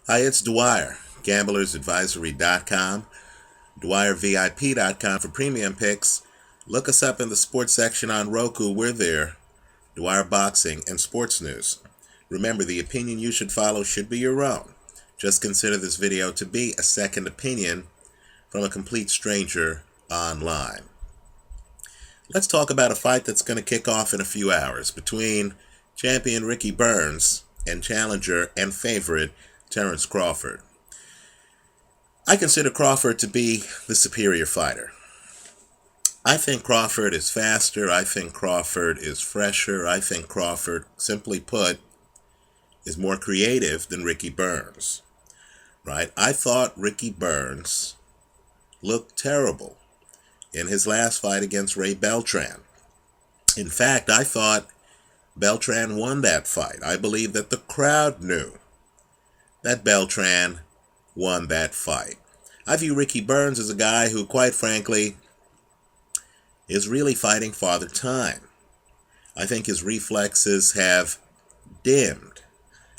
Hi, it's Dwyer, gamblersadvisory.com, DwyerVIP.com for premium picks. Look us up in the sports section on Roku. We're there. Dwyer Boxing and Sports News. Remember, the opinion you should follow should be your own. Just consider this video to be a second opinion from a complete stranger online. Let's talk about a fight that's going to kick off in a few hours between champion Ricky Burns and challenger and favorite Terence Crawford. I consider Crawford to be the superior fighter. I think Crawford is faster. I think Crawford is fresher. I think Crawford, simply put, is more creative than Ricky Burns. Right? I thought Ricky Burns looked terrible in his last fight against Ray Beltran. In fact, I thought Beltran won that fight. I believe that the crowd knew that Beltran won that fight. I view Ricky Burns as a guy who, quite frankly, is really fighting Father Time. I think his reflexes have dimmed.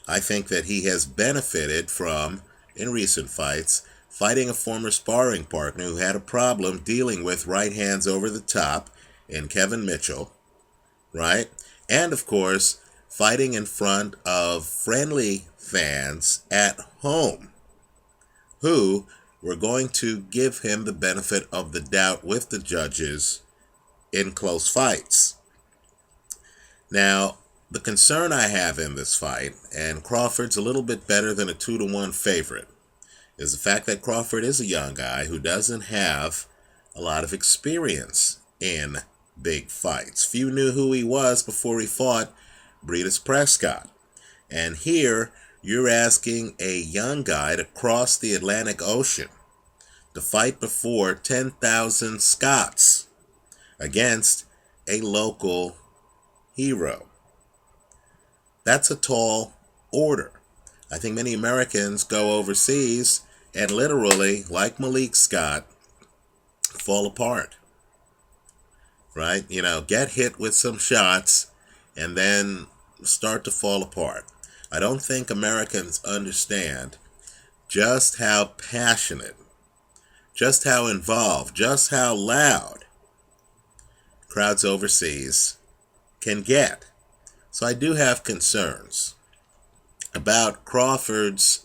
I think that he has benefited from, in recent fights, fighting a former sparring partner who had a problem dealing with right hands over the top in Kevin Mitchell, right? And, of course, fighting in front of friendly fans at home who were going to give him the benefit of the doubt with the judges in close fights. Now, the concern I have in this fight, and Crawford's a little bit better than a 2-1 favorite, is the fact that Crawford is a young guy who doesn't have a lot of experience in big fights. Few knew who he was before he fought Breedis Prescott. And here, you're asking a young guy to cross the Atlantic Ocean to fight before 10,000 Scots against a local hero. That's a tall order. I think many Americans go overseas and literally, like Malik Scott, fall apart. Right? You know, get hit with some shots and then start to fall apart. I don't think Americans understand just how passionate, just how involved, just how loud crowds overseas can get. So I do have concerns about Crawford's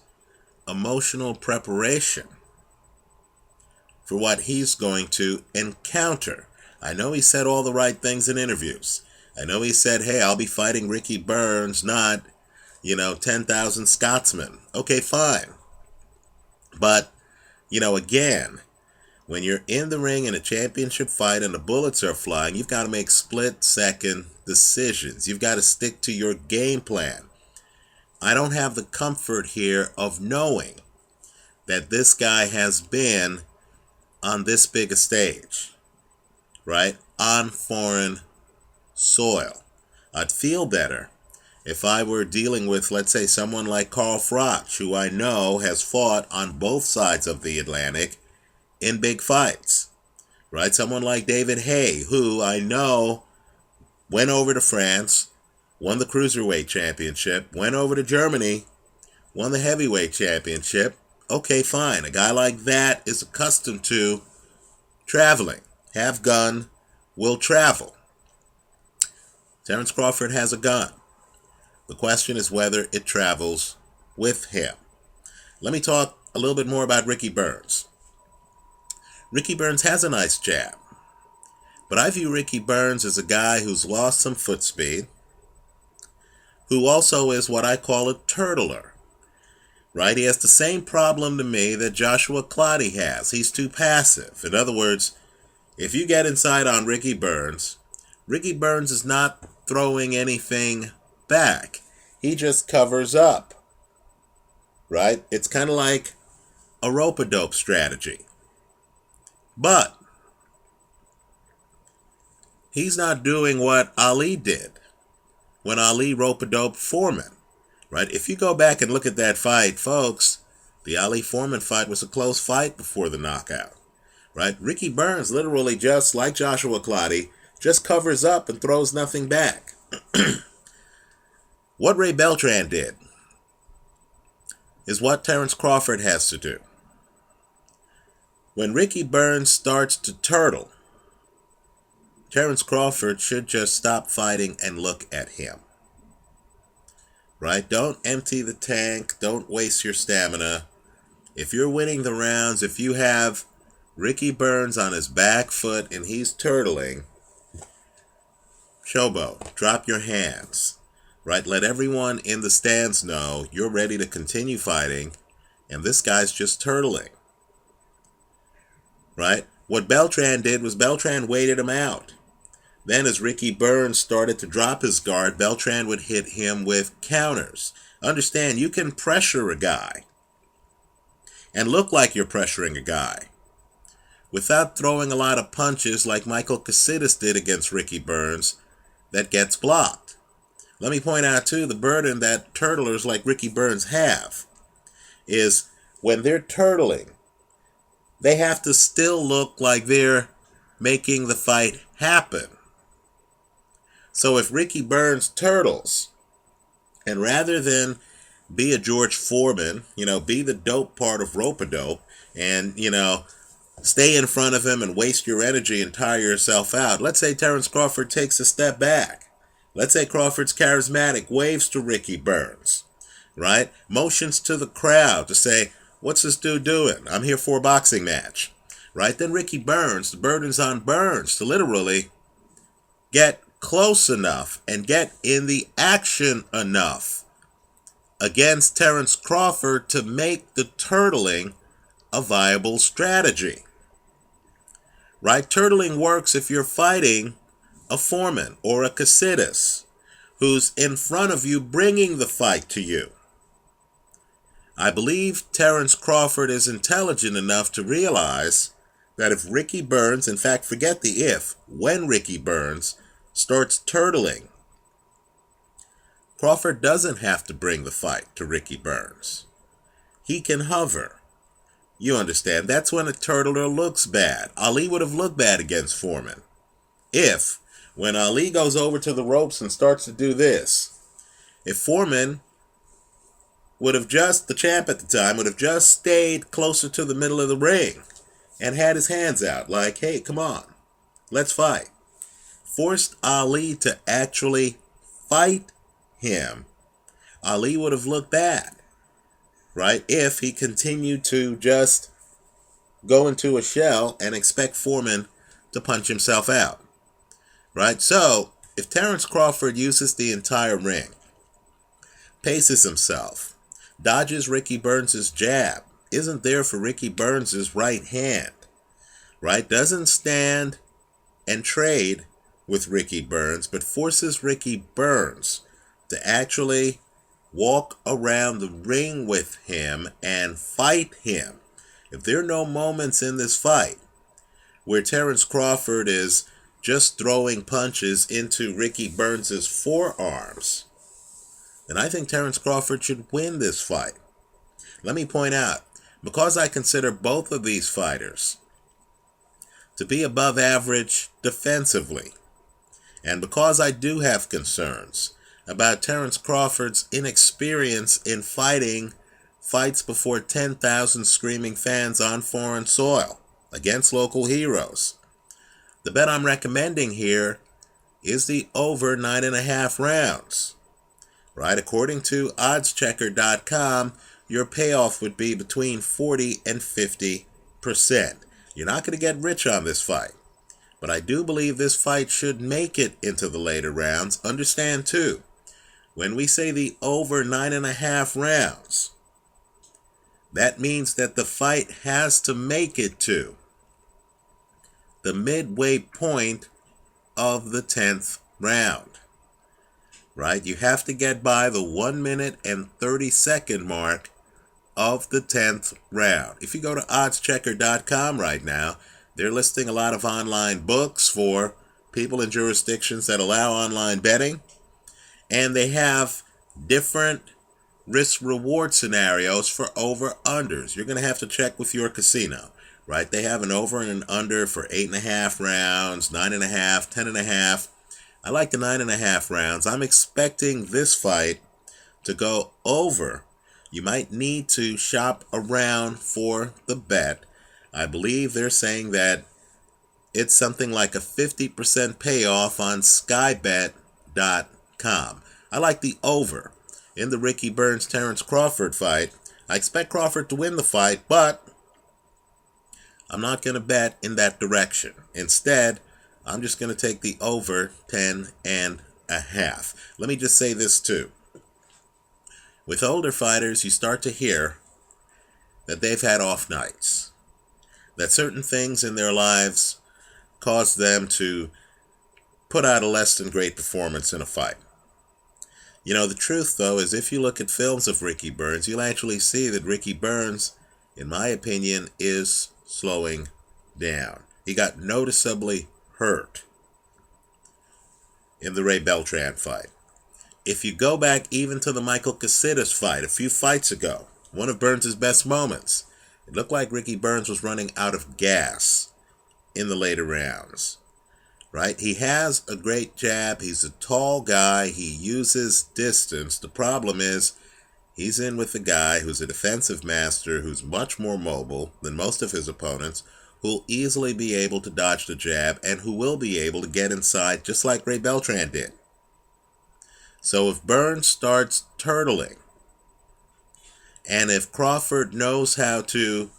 emotional preparation for what he's going to encounter. I know he said all the right things in interviews. I know he said, hey, I'll be fighting Ricky Burns, not 10,000 Scotsmen. Okay, fine. But, again, when you're in the ring in a championship fight and the bullets are flying, you've got to make split-second decisions. You've got to stick to your game plan. I don't have the comfort here of knowing that this guy has been on this big a stage, right? On foreign soil. I'd feel better if I were dealing with, let's say, someone like Carl Froch, who I know has fought on both sides of the Atlantic in big fights, right? Someone like David Haye, who I know went over to France, won the Cruiserweight Championship, went over to Germany, won the Heavyweight Championship. Okay, fine. A guy like that is accustomed to traveling. Have gun, will travel. Terence Crawford has a gun. The question is whether it travels with him. Let me talk a little bit more about Ricky Burns. Ricky Burns has a nice jab, but I view Ricky Burns as a guy who's lost some foot speed, who also is what I call a turtler, right? He has the same problem to me that Joshua Clottey has. He's too passive. In other words, if you get inside on Ricky Burns is not throwing anything back. He just covers up, right? It's kind of like a rope-a-dope strategy. But he's not doing what Ali did when Ali rope-a-doped Foreman, right? If you go back and look at that fight, folks, the Ali Foreman fight was a close fight before the knockout, right? Ricky Burns, literally just like Joshua Clottey, just covers up and throws nothing back. What Ray Beltran did is what Terence Crawford has to do. When Ricky Burns starts to turtle, Terence Crawford should just stop fighting and look at him. Right? Don't empty the tank. Don't waste your stamina. If you're winning the rounds, if you have Ricky Burns on his back foot and he's turtling, showboat, drop your hands. Right? Let everyone in the stands know you're ready to continue fighting, and this guy's just turtling. Right? What Beltran did was Beltran waited him out. Then as Ricky Burns started to drop his guard, Beltran would hit him with counters. Understand, you can pressure a guy and look like you're pressuring a guy without throwing a lot of punches like Michael Casitas did against Ricky Burns that gets blocked. Let me point out, too, the burden that turtlers like Ricky Burns have is when they're turtling, they have to still look like they're making the fight happen. So if Ricky Burns turtles, and rather than be a George Foreman, be the dope part of rope-a-dope, and, stay in front of him and waste your energy and tire yourself out. Let's say Terence Crawford takes a step back. Let's say Crawford's charismatic, waves to Ricky Burns, right? Motions to the crowd to say, what's this dude doing? I'm here for a boxing match, right? Then Ricky Burns, the burden's on Burns to literally get close enough and get in the action enough against Terence Crawford to make the turtling a viable strategy. Right? Turtling works if you're fighting a Foreman or a Casitas who's in front of you bringing the fight to you. I believe Terence Crawford is intelligent enough to realize that if Ricky Burns, in fact, forget the if, when Ricky Burns starts turtling, Crawford doesn't have to bring the fight to Ricky Burns. He can hover. You understand? That's when a turtler looks bad. Ali would have looked bad against Foreman. If, when Ali goes over to the ropes and starts to do this, if Foreman would have just, the champ at the time, would have just stayed closer to the middle of the ring and had his hands out like, hey, come on, let's fight. Forced Ali to actually fight him, Ali would have looked bad, right? If he continued to just go into a shell and expect Foreman to punch himself out, right? So, if Terence Crawford uses the entire ring, paces himself, dodges Ricky Burns' jab, isn't there for Ricky Burns' right hand, right? Doesn't stand and trade with Ricky Burns, but forces Ricky Burns to actually walk around the ring with him and fight him. If there are no moments in this fight where Terence Crawford is just throwing punches into Ricky Burns' forearms, then I think Terence Crawford should win this fight. Let me point out, because I consider both of these fighters to be above average defensively, and because I do have concerns about Terence Crawford's inexperience in fighting fights before 10,000 screaming fans on foreign soil against local heroes, the bet I'm recommending here is the over 9.5 rounds. Right? According to oddschecker.com, your payoff would be between 40 and 50%. You're not going to get rich on this fight, but I do believe this fight should make it into the later rounds. Understand, too, when we say the over 9.5 rounds, that means that the fight has to make it to the midway point of the 10th round. Right? You have to get by the 1 minute and 30-second mark of the 10th round. If you go to oddschecker.com right now, they're listing a lot of online books for people in jurisdictions that allow online betting, and they have different risk-reward scenarios for over-unders. You're going to have to check with your casino, right? They have an over and an under for 8.5 rounds, 9.5, 10.5. I like the 9.5 rounds. I'm expecting this fight to go over you might need to shop around for the bet. I believe they're saying that it's something like a 50% payoff on skybet.com. I like the over in the Ricky Burns-Terence Crawford fight. I expect Crawford to win the fight, but I'm not going to bet in that direction. Instead, I'm just going to take the over 10.5. Let me just say this too. With older fighters, you start to hear that they've had off nights, that certain things in their lives cause them to put out a less than great performance in a fight. You know, the truth, though, is if you look at films of Ricky Burns, you'll actually see that Ricky Burns, in my opinion, is slowing down. He got noticeably hurt in the Ray Beltran fight. If you go back even to the Michael Casitas fight a few fights ago, one of Burns' best moments, it looked like Ricky Burns was running out of gas in the later rounds. Right? He has a great jab. He's a tall guy. He uses distance. The problem is he's in with a guy who's a defensive master, who's much more mobile than most of his opponents, who'll easily be able to dodge the jab and who will be able to get inside just like Ray Beltran did. So if Burns starts turtling, and if Crawford knows how to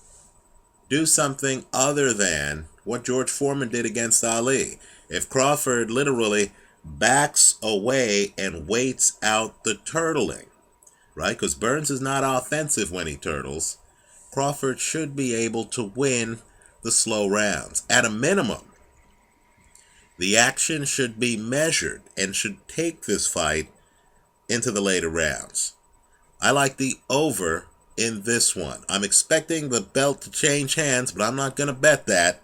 do something other than what George Foreman did against Ali, if Crawford literally backs away and waits out the turtling, right? Because Burns is not offensive when he turtles, Crawford should be able to win the slow rounds. At a minimum, the action should be measured and should take this fight into the later rounds. I like the over in this one. I'm expecting the belt to change hands, but I'm not going to bet that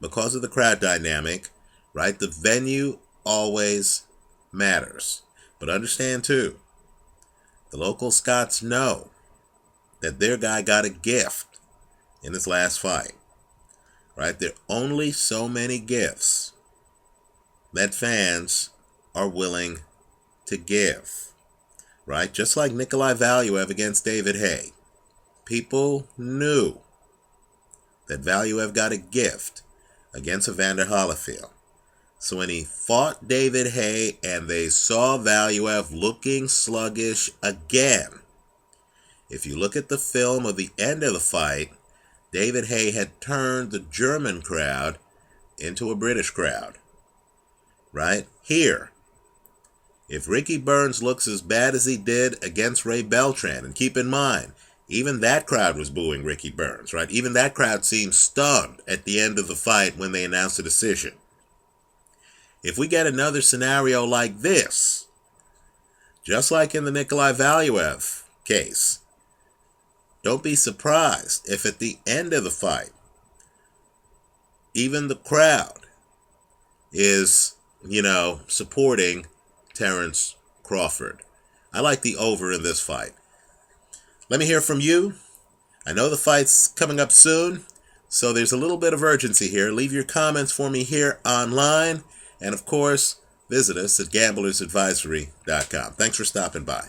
because of the crowd dynamic, right? The venue always matters. But understand too, the local Scots know that their guy got a gift in his last fight, right? There are only so many gifts that fans are willing to give, right? Just like Nikolai Valuev against David Haye. People knew that Valuev got a gift against Evander Holyfield. So when he fought David Haye and they saw Valuev looking sluggish again, if you look at the film of the end of the fight, David Haye had turned the German crowd into a British crowd. Right? Here, if Ricky Burns looks as bad as he did against Ray Beltran, and keep in mind, even that crowd was booing Ricky Burns, right? Even that crowd seemed stunned at the end of the fight when they announced the decision. If we get another scenario like this, just like in the Nikolai Valuev case, don't be surprised if at the end of the fight, even the crowd is, supporting Terence Crawford. I like the over in this fight. Let me hear from you. I know the fight's coming up soon, so there's a little bit of urgency here. Leave your comments for me here online. And of course, visit us at gamblersadvisory.com. Thanks for stopping by.